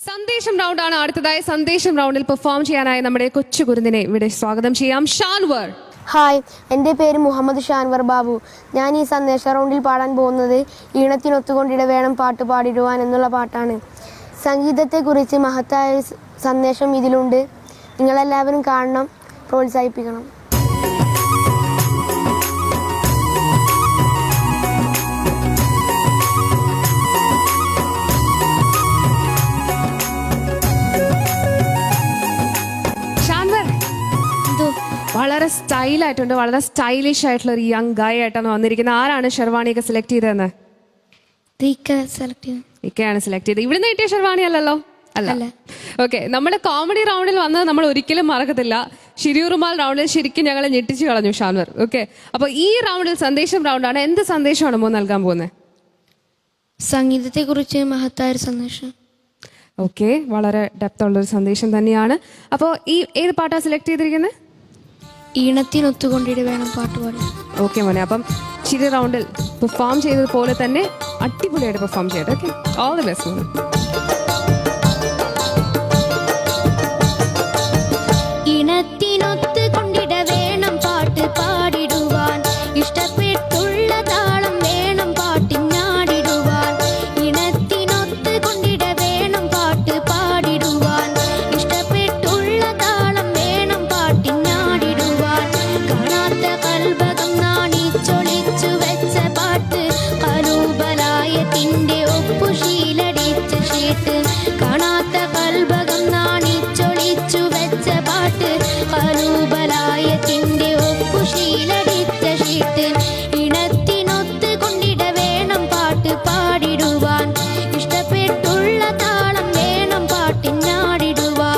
സന്ദേശം റൗണ്ടാണ് അടുത്തതായി. സന്ദേശം റൗണ്ടിൽ പെർഫോം ചെയ്യാനായി നമ്മുടെ കൊച്ചു കുരുന്നിനെ ഇവിടെ സ്വാഗതം ചെയ്യാം. ഷാൻവർ. ഹായ്, എൻ്റെ പേര് മുഹമ്മദ് ഷാൻവർ ബാബു. ഞാൻ ഈ സന്ദേശ റൗണ്ടിൽ പാടാൻ പോകുന്നത് ഈണത്തിനൊത്തുകൊണ്ടിട വേണം പാട്ട് പാടിടുവാൻ എന്നുള്ള പാട്ടാണ്. സംഗീതത്തെക്കുറിച്ച് മഹത്തായ സന്ദേശം ഇതിലുണ്ട്. നിങ്ങളെല്ലാവരും കാണണം, പ്രോത്സാഹിപ്പിക്കണം. വളരെ സ്റ്റൈലായിട്ടുണ്ട്, വളരെ സ്റ്റൈലിഷ് ആയിട്ടുള്ള ഒരു യങ് ഗായ് ആയിട്ടാണ് വന്നിരിക്കുന്നത്. ആരാണ് ഷെർവാണിയൊക്കെ സെലക്ട് ചെയ്തതെന്ന്? ഇക്കയാണ് സെലക്ട് ചെയ്തത്. ഇവിടുന്ന് കിട്ടിയ ഷെർവാണി അല്ലല്ലോ? അല്ല. ഓക്കെ, നമ്മുടെ കോമഡി റൗണ്ടിൽ വന്നത് നമ്മൾ ഒരിക്കലും മറക്കത്തില്ല. ഷിരിയുറുമാൽ റൗണ്ടിൽ ശരിക്കും ഞങ്ങൾ ഞെട്ടിച്ചു കളഞ്ഞു ഷാൻവർ. ഓക്കെ, അപ്പോൾ ഈ റൗണ്ടിൽ സന്ദേശം റൗണ്ടാണ്. എന്ത് സന്ദേശമാണ് മോ നൽകാൻ പോകുന്നത്? സംഗീതത്തെക്കുറിച്ച് മഹത്തായ സന്ദേശം. ഓക്കെ, വളരെ ഡെപ്ത് ഉള്ളൊരു സന്ദേശം തന്നെയാണ്. അപ്പോൾ ഈ ഏത് പാട്ടാണ് സെലക്ട് ചെയ്തിരിക്കുന്നത്? ഈണത്തിനൊത്തുകൊണ്ടിട വേണം പാട്ട് പാടി. ഓക്കെ മോനെ, അപ്പം ചിരി റൗണ്ടിൽ പെർഫോം ചെയ്തതുപോലെ തന്നെ അടിപൊളിയായിട്ട് പെർഫോം ചെയ്യട്ടെ. ഓക്കെ, ഓൾ ദി ബെസ്റ്റ് മോനെ. ഈണത്തിനൊത്ത് കൊണ്ടിട വേണം പാട്ട് പാടിടുവാൻ, ഇഷ്ടപ്പെട്ടുള്ള താളം വേണം പാട്ടിനാടിടുവാൻ. ഈണത്തിനൊത്ത് കൊണ്ടിട വേണം പാട്ട് പാടിടുവാൻ, ഇഷ്ടപ്പെട്ടുള്ള താളം വേണം പാട്ടിനാടിടുവാൻ. കാണാത്ത കൽബകം നാണിച്ചൊളിച്ചു വെച്ച പാട്ട്, കലൂബലായത്തിന്റെ ഒപ്പുശീലടിച്ച ഷീട്ട്. കാണാത്ത കൽബകം നാണിച്ചൊളിച്ചു വെച്ച പാട്ട്, കലൂബലായത്തിന്റെ ഒപ്പുശീലടിച്ച ഷീട്ട്. ഇണത്തിനൊത്ത് കൊണ്ടിട വേണം പാട്ട് പാടിടുവാൻ, ഇഷ്ടപ്പെട്ടുള്ള താളം വേണം പാട്ടിനാടിടുവാൻ.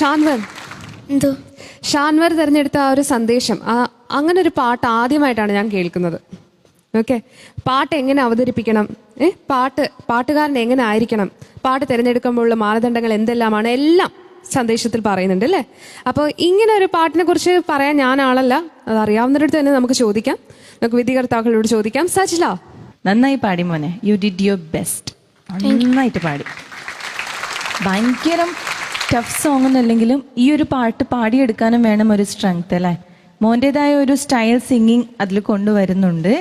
ഷാൻവർ, എന്തോ ഷാൻവർ തിരഞ്ഞെടുത്ത ആ ഒരു സന്ദേശം, അങ്ങനെ ഒരു പാട്ട് ആദ്യമായിട്ടാണ് ഞാൻ കേൾക്കുന്നത്. ഓക്കെ, പാട്ട് എങ്ങനെ അവതരിപ്പിക്കണം, പാട്ടുകാരൻ എങ്ങനെ ആയിരിക്കണം, പാട്ട് തിരഞ്ഞെടുക്കുമ്പോഴുള്ള മാനദണ്ഡങ്ങൾ എന്തെല്ലാമാണ്, എല്ലാം സന്ദേശത്തിൽ പറയുന്നുണ്ട് അല്ലേ. അപ്പോൾ ഇങ്ങനെ ഒരു പാട്ടിനെ കുറിച്ച് പറയാൻ ഞാൻ ആളല്ല, അത് അറിയാവുന്നവരുടെ തന്നെ നമുക്ക് ചോദിക്കാം, നമുക്ക് വിധികർത്താക്കളോട് ചോദിക്കാം. സജ്ല, നന്നായി പാടി മോനെ, യു ഡിഡ് യുവർ ബെസ്റ്റ്. നന്നായിട്ട് പാടി. ഭയങ്കര ടഫ് സോങ് ഒന്നുമല്ലെങ്കിലും ഈ ഒരു പാട്ട് പാടിയെടുക്കാനും വേണം ഒരു സ്ട്രെങ്ത് അല്ലേ. മോൻ്റെതായ ഒരു സ്റ്റൈൽ സിംഗിങ് അതിൽ കൊണ്ടുവരുന്നുണ്ട്.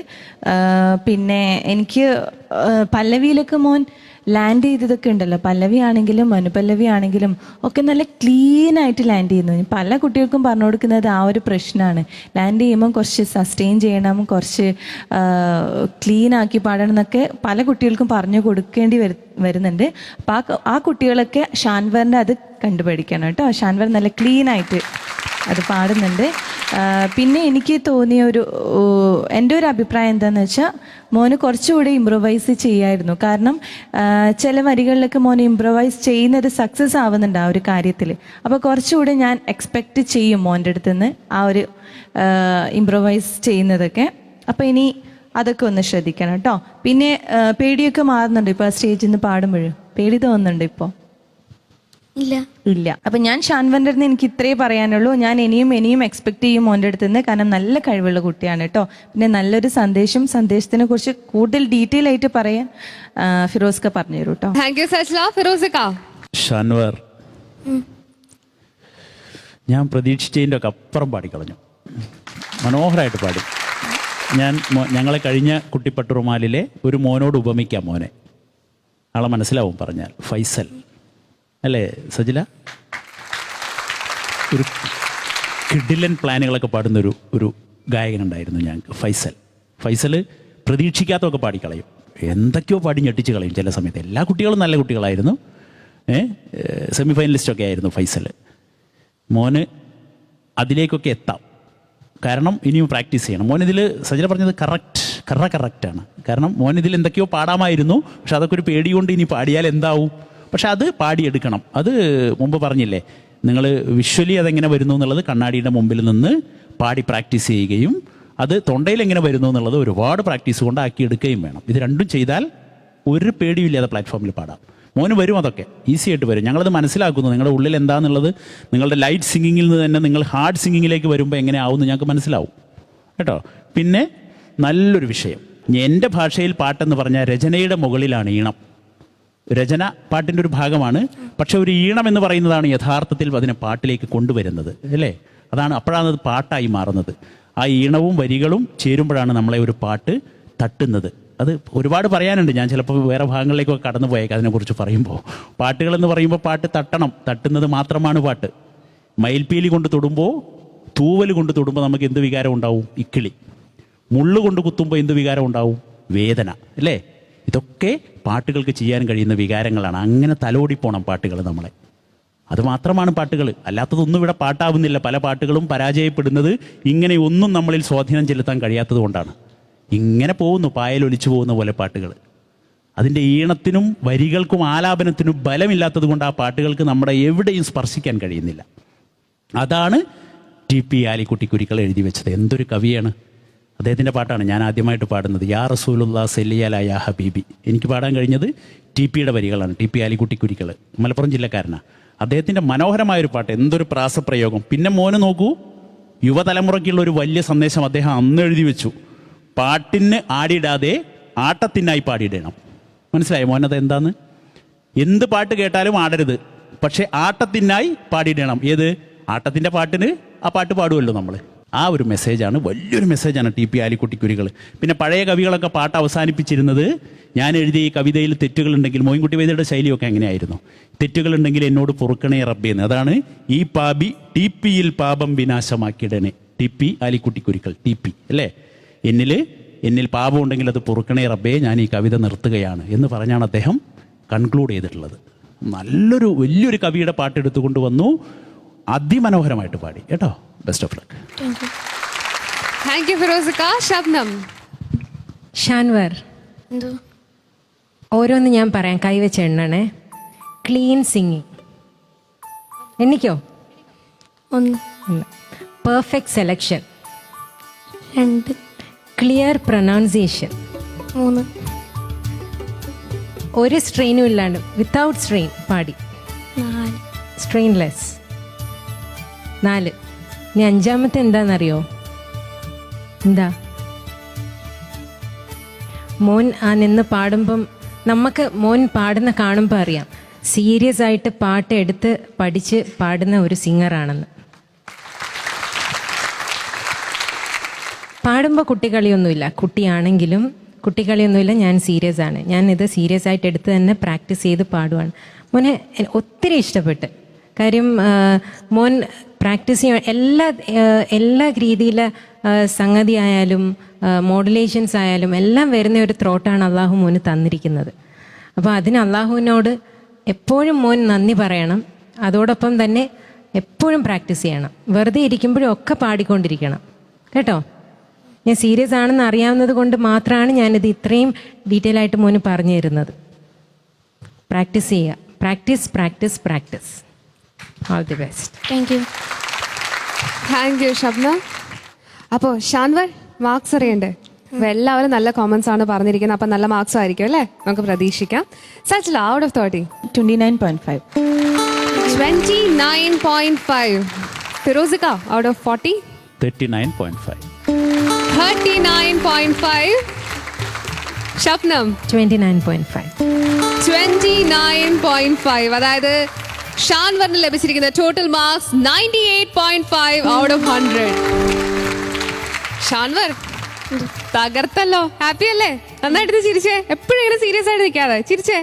പിന്നെ എനിക്ക് പല്ലവിയിലൊക്കെ മോൻ ലാൻഡ് ചെയ്തതൊക്കെ ഉണ്ടല്ലോ, പല്ലവി ആണെങ്കിലും അനുപല്ലവി ആണെങ്കിലും ഒക്കെ നല്ല ക്ലീൻ ആയിട്ട് ലാൻഡ് ചെയ്യുന്നു. പല കുട്ടികൾക്കും പറഞ്ഞു കൊടുക്കുന്നത് ആ ഒരു പ്രശ്നമാണ്. ലാൻഡ് ചെയ്യുമ്പം കുറച്ച് സസ്റ്റെയിൻ ചെയ്യണം, കുറച്ച് ക്ലീൻ ആക്കി പാടണം എന്നൊക്കെ പല കുട്ടികൾക്കും പറഞ്ഞു കൊടുക്കേണ്ടി വരുന്നുണ്ട്. അപ്പം ആ കുട്ടികളൊക്കെ ഷാൻവറിൻ്റെ അത് കണ്ടുപഠിക്കണം കേട്ടോ. ഷാൻവർ നല്ല ക്ലീൻ ആയിട്ട് അത് പാടുന്നുണ്ട്. പിന്നെ എനിക്ക് തോന്നിയ എൻ്റെ ഒരു അഭിപ്രായം എന്താണെന്ന് വെച്ചാൽ മോന് കുറച്ചുകൂടി ഇംപ്രൊവൈസ് ചെയ്യായിരുന്നു. കാരണം ചില വരികളിലൊക്കെ മോന് ഇംപ്രൊവൈസ് ചെയ്യുന്നത് സക്സസ് ആവുന്നുണ്ട് ആ ഒരു കാര്യത്തിൽ. അപ്പോൾ കുറച്ചുകൂടി ഞാൻ എക്സ്പെക്റ്റ് ചെയ്യും മോൻ്റെ അടുത്ത് നിന്ന് ആ ഒരു ഇംപ്രൊവൈസ് ചെയ്യുന്നതൊക്കെ. അപ്പോൾ ഇനി അതൊക്കെ ഒന്ന് ശ്രദ്ധിക്കണം കേട്ടോ. പിന്നെ പേടിയൊക്കെ മാറുന്നുണ്ട് ഇപ്പോൾ സ്റ്റേജിൽ നിന്ന് പാടുമ്പോഴും പേടി തോന്നുന്നുണ്ട് ഇപ്പോൾ? ഇല്ല. അപ്പൊ ഞാൻ ഷാൻവറിന്റെ അടുത്ത് എനിക്ക് ഇത്രേ പറയാനുള്ളൂ. ഞാൻ ഇനിയും എക്സ്പെക്ട് ചെയ്യും മോൻ്റെ അടുത്ത് നിന്ന്. കാരണം നല്ല കഴിവുള്ള കുട്ടിയാണ് കേട്ടോ. പിന്നെ നല്ലൊരു സന്ദേശത്തിനെ കുറിച്ച് കൂടുതൽ ഡീറ്റെയിൽ ആയിട്ട് പറയാൻ ഫിറോസ്ക പറഞ്ഞു തരൂ കേട്ടോ. Thank you Sajla. ഫിറോസിക്ക, ഷാൻവർ, ഞാൻ പ്രതീക്ഷിച്ചതിൻ്റെ ഒക്കെ അപ്പുറം പാടിക്കളഞ്ഞു. മനോഹരമായിട്ട് പാടി. ഞങ്ങളെ കഴിഞ്ഞ കുട്ടിപ്പട്ടുറുമാലിലെ ഒരു മോനോട് ഉപമിക്കാം. മോനെ ആളെ മനസ്സിലാവും പറഞ്ഞാൽ. ഫൈസൽ അല്ലേ സജില? ഒരു കിഡിലൻ പ്ലാനുകളൊക്കെ പാടുന്ന ഒരു ഗായകനുണ്ടായിരുന്നു ഞങ്ങൾക്ക്, ഫൈസൽ പ്രതീക്ഷിക്കാത്തതൊക്കെ പാടിക്കളയും. എന്തൊക്കെയോ പാടി ഞെട്ടിച്ച് കളയും ചില സമയത്ത്. എല്ലാ കുട്ടികളും നല്ല കുട്ടികളായിരുന്നു. സെമി ഫൈനലിസ്റ്റൊക്കെ ആയിരുന്നു ഫൈസൽ. മോന് അതിലേക്കൊക്കെ എത്താം, കാരണം ഇനിയും പ്രാക്ടീസ് ചെയ്യണം. മോനിതിൽ സജില പറഞ്ഞത് കറക്റ്റാണ്. കാരണം മോനിതിൽ എന്തൊക്കെയോ പാടാമായിരുന്നു, പക്ഷെ അതൊക്കെ ഒരു പേടി കൊണ്ട് ഇനി പാടിയാൽ എന്താവും. പക്ഷെ അത് പാടിയെടുക്കണം. അത് മുമ്പ് പറഞ്ഞില്ലേ, നിങ്ങൾ വിഷ്വലി അതെങ്ങനെ വരുന്നു എന്നുള്ളത് കണ്ണാടിയുടെ മുമ്പിൽ നിന്ന് പാടി പ്രാക്ടീസ് ചെയ്യുകയും അത് തൊണ്ടയിൽ എങ്ങനെ വരുന്നു എന്നുള്ളത് ഒരുപാട് പ്രാക്ടീസ് കൊണ്ട് ആക്കിയെടുക്കുകയും വേണം. ഇത് രണ്ടും ചെയ്താൽ ഒരു പേടിയില്ലാതെ പ്ലാറ്റ്ഫോമിൽ പാടാം. മോന് വരും, അതൊക്കെ ഈസി ആയിട്ട് വരും. ഞങ്ങളത് മനസ്സിലാക്കുന്നു. നിങ്ങളുടെ ഉള്ളിൽ എന്താണെന്നുള്ളത് നിങ്ങളുടെ ലൈറ്റ് സിംഗിങ്ങിൽ നിന്ന് തന്നെ നിങ്ങൾ ഹാർഡ് സിംഗിങ്ങിലേക്ക് വരുമ്പോൾ എങ്ങനെ ആവുമെന്ന് ഞങ്ങൾക്ക് മനസ്സിലാവും കേട്ടോ. പിന്നെ നല്ലൊരു വിഷയം, എൻ്റെ ഭാഷയിൽ പാട്ടെന്ന് പറഞ്ഞാൽ രചനയുടെ മുകളിലാണ് ഈണം. രചന പാട്ടിൻ്റെ ഒരു ഭാഗമാണ്, പക്ഷെ ഒരു ഈണം എന്ന് പറയുന്നതാണ് യഥാർത്ഥത്തിൽ അതിനെ പാട്ടിലേക്ക് കൊണ്ടുവരുന്നത് അല്ലേ. അപ്പോഴാണ് അത് പാട്ടായി മാറുന്നത്. ആ ഈണവും വരികളും ചേരുമ്പോഴാണ് നമ്മളെ ഒരു പാട്ട് തട്ടുന്നത്. അത് ഒരുപാട് പറയാനുണ്ട്. ഞാൻ ചിലപ്പോൾ വേറെ ഭാഗങ്ങളിലേക്കൊക്കെ കടന്നു പോയേക്കാം അതിനെക്കുറിച്ച് പറയുമ്പോൾ. പാട്ടുകളെന്ന് പറയുമ്പോൾ പാട്ട് തട്ടുന്നത് മാത്രമാണ് പാട്ട്. മയിൽപ്പീലി കൊണ്ട് തൊടുമ്പോൾ, തൂവൽ കൊണ്ട് തൊടുമ്പോൾ നമുക്ക് എന്ത് വികാരം ഉണ്ടാവും? ഇക്കിളി. മുള്ളു കൊണ്ട് കുത്തുമ്പോൾ എന്ത് വികാരം ഉണ്ടാവും? വേദന അല്ലേ. ഇതൊക്കെ പാട്ടുകൾക്ക് ചെയ്യാൻ കഴിയുന്ന വികാരങ്ങളാണ്. അങ്ങനെ തലോടിപ്പോണം പാട്ടുകൾ നമ്മളെ. അതുമാത്രമാണ് പാട്ടുകൾ, അല്ലാത്തതൊന്നും ഇവിടെ പാട്ടാവുന്നില്ല. പല പാട്ടുകളും പരാജയപ്പെടുന്നത് ഇങ്ങനെ ഒന്നും നമ്മളിൽ സ്വാധീനം ചെലുത്താൻ കഴിയാത്തത് കൊണ്ടാണ്. ഇങ്ങനെ പോകുന്നു, പായലൊലിച്ചു പോകുന്ന പോലെ പാട്ടുകൾ. അതിൻ്റെ ഈണത്തിനും വരികൾക്കും ആലാപനത്തിനും ബലമില്ലാത്തത് കൊണ്ട് ആ പാട്ടുകൾക്ക് നമ്മുടെ എവിടെയും സ്പർശിക്കാൻ കഴിയുന്നില്ല. അതാണ് TP ആലിക്കുട്ടി കുരിക്കൾ എഴുതി വെച്ചത്. എന്തൊരു കവിയാണ്! അദ്ദേഹത്തിൻ്റെ പാട്ടാണ് ഞാൻ ആദ്യമായിട്ട് പാടുന്നത്. യാ റസൂലുള്ളാ സല്ലല്ലാഹു യാ ഹബീബി. എനിക്ക് പാടാൻ കഴിഞ്ഞത് TPയുടെ വരികളാണ്. TP ആലിക്കുട്ടി കുരിക്കൾ, മലപ്പുറം ജില്ലക്കാരനാണ്. അദ്ദേഹത്തിൻ്റെ മനോഹരമായൊരു പാട്ട്, എന്തൊരു പ്രാസപ്രയോഗം. പിന്നെ മോന് നോക്കൂ, യുവതലമുറയ്ക്കുള്ള ഒരു വലിയ സന്ദേശം അദ്ദേഹം അന്ന് എഴുതി വെച്ചു. പാട്ടിന് ആടിയിടാതെ ആട്ടത്തിനായി പാടിയിടണം. മനസ്സിലായോ മോനത് എന്താന്ന്? എന്ത് പാട്ട് കേട്ടാലും ആടരുത്, പക്ഷെ ആട്ടത്തിനായി പാടിയിടണം. ഏത് ആട്ടത്തിൻ്റെ പാട്ടിന് ആ പാട്ട് പാടുമല്ലോ നമ്മൾ. ആ ഒരു മെസ്സേജാണ്, വലിയൊരു മെസ്സേജാണ് TP ആലിക്കുട്ടി കുരികൾ. പിന്നെ പഴയ കവികളൊക്കെ പാട്ട് അവസാനിപ്പിച്ചിരുന്നത്, ഞാൻ എഴുതിയ ഈ കവിതയിൽ തെറ്റുകളുണ്ടെങ്കിൽ, മോയിൻകുട്ടി വൈദ്യരുടെ ശൈലിയൊക്കെ എങ്ങനെയായിരുന്നു, തെറ്റുകളുണ്ടെങ്കിൽ എന്നോട് പൊറുക്കണേ റബ്ബേന്ന്. അതാണ് ഈ പാപി TPയിൽ പാപം വിനാശമാക്കിയിടണേ. TP ആലിക്കുട്ടി കുരിക്കൾ, TP അല്ലേ. എന്നിൽ പാപം ഉണ്ടെങ്കിൽ അത് പൊറുക്കണേ റബ്ബേ, ഞാൻ ഈ കവിത നിർത്തുകയാണ് എന്ന് പറഞ്ഞാണ് അദ്ദേഹം കൺക്ലൂഡ് ചെയ്തിട്ടുള്ളത്. വലിയൊരു കവിയുടെ പാട്ട് എടുത്തുകൊണ്ട് വന്നു, അതിമനോഹരമായിട്ട് പാടി കേട്ടോ. Best of luck. Thank you ഫിറോസിക്ക. ശബ്നം. ഷാൻവർ, എന്തോ ഓരോന്ന് ഞാൻ പറയാം, കൈവച്ച് എണ്ണണേ. Clean singing. എണ്ണിക്കോ? 1 പെർഫെക്റ്റ് സെലക്ഷൻ, 2 ക്ലിയർ പ്രൊനൗൺസിയേഷൻ, 3 ഒരു സ്ട്രെയിനും ഇല്ലാണ്ട് വിത്തൗട്ട് സ്ട്രെയിൻ പാടി, 4 സ്ട്രെയിൻലെസ്. 4. ഇനി 5-മത്തെ എന്താണെന്നറിയോ? എന്താ? മോൻ ആ നിന്ന് പാടുമ്പം നമുക്ക് മോൻ പാടുന്ന കാണുമ്പോൾ അറിയാം സീരിയസ് ആയിട്ട് പാട്ട് എടുത്ത് പഠിച്ച് പാടുന്ന ഒരു സിംഗറാണെന്ന്. പാടുമ്പോൾ കുട്ടികളിയൊന്നുമില്ല, കുട്ടിയാണെങ്കിലും കുട്ടികളിയൊന്നുമില്ല. ഞാൻ സീരിയസ് ആണ്, ഞാൻ ഇത് സീരിയസ് ആയിട്ട് എടുത്ത് തന്നെ പ്രാക്ടീസ് ചെയ്ത് പാടുവാണ്. മോനെ ഒത്തിരി ഇഷ്ടപ്പെട്ട്. കാര്യം മോൻ പ്രാക്ടീസ് ചെയ്യാൻ എല്ലാ രീതിയിലെ സംഗതി ആയാലും മോഡുലേഷൻസ് ആയാലും എല്ലാം വരുന്ന ഒരു ത്രോട്ടാണ് അള്ളാഹു മോന് തന്നിരിക്കുന്നത്. അപ്പോൾ അതിന് അള്ളാഹുവിനോട് എപ്പോഴും മോൻ നന്ദി പറയണം. അതോടൊപ്പം തന്നെ എപ്പോഴും പ്രാക്ടീസ് ചെയ്യണം. വെറുതെ ഇരിക്കുമ്പോഴും ഒക്കെ പാടിക്കൊണ്ടിരിക്കണം കേട്ടോ. ഞാൻ സീരിയസ് ആണെന്ന് അറിയാവുന്നത് കൊണ്ട് മാത്രമാണ് ഞാനിത് ഇത്രയും ഡീറ്റെയിൽ ആയിട്ട് മോന് പറഞ്ഞു തരുന്നത്. പ്രാക്ടീസ് ചെയ്യുക. Practice practice practice. All the best. Thank you. Thank you Shabna. അപ്പോൾ ഷാൻവർ, മാർക്സ് അറിയണ്ടേ? അപ്പോൾ എല്ലാവരും നല്ല കോമൻസ് ആണ് പറഞ്ഞിരിക്കുന്നത്. അപ്പം നല്ല മാർക്സ് ആയിരിക്കും അല്ലേ? നമുക്ക് പ്രതീക്ഷിക്കാം. Sachila, out of 30? 29.5. 29.5. ഫിറോസിക, ഔട്ട് ഓഫ് 40? 39.5. 39.5. ഷബ്നം 29.5. 29.5. അതായത് ഷാൻവറിന് ലഭിച്ചിരിക്കുന്ന total marks 98.5 out of 100. Shanvar തകർത്തല്ലോ. ഹാപ്പി അല്ലേ? നന്നായിട്ട് ചിരിച്ചേ. എപ്പോഴും ഇങ്ങനെ സീരിയസ് ആയിട്ട് നിൽക്കാതെ ചിരിച്ചേ.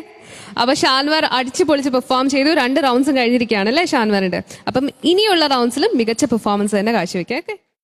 അപ്പൊ ഷാൻവർ അടിച്ചു പൊളിച്ച് പെർഫോം ചെയ്തു. 2 റൗണ്ട്സും കഴിഞ്ഞിരിക്കുകയാണ് അല്ലേ ഷാൻവറിന്റെ. അപ്പം ഇനിയുള്ള റൗണ്ട്സിലും മികച്ച പെർഫോമൻസ് തന്നെ കാഴ്ചവെക്കാം. ഓക്കെ.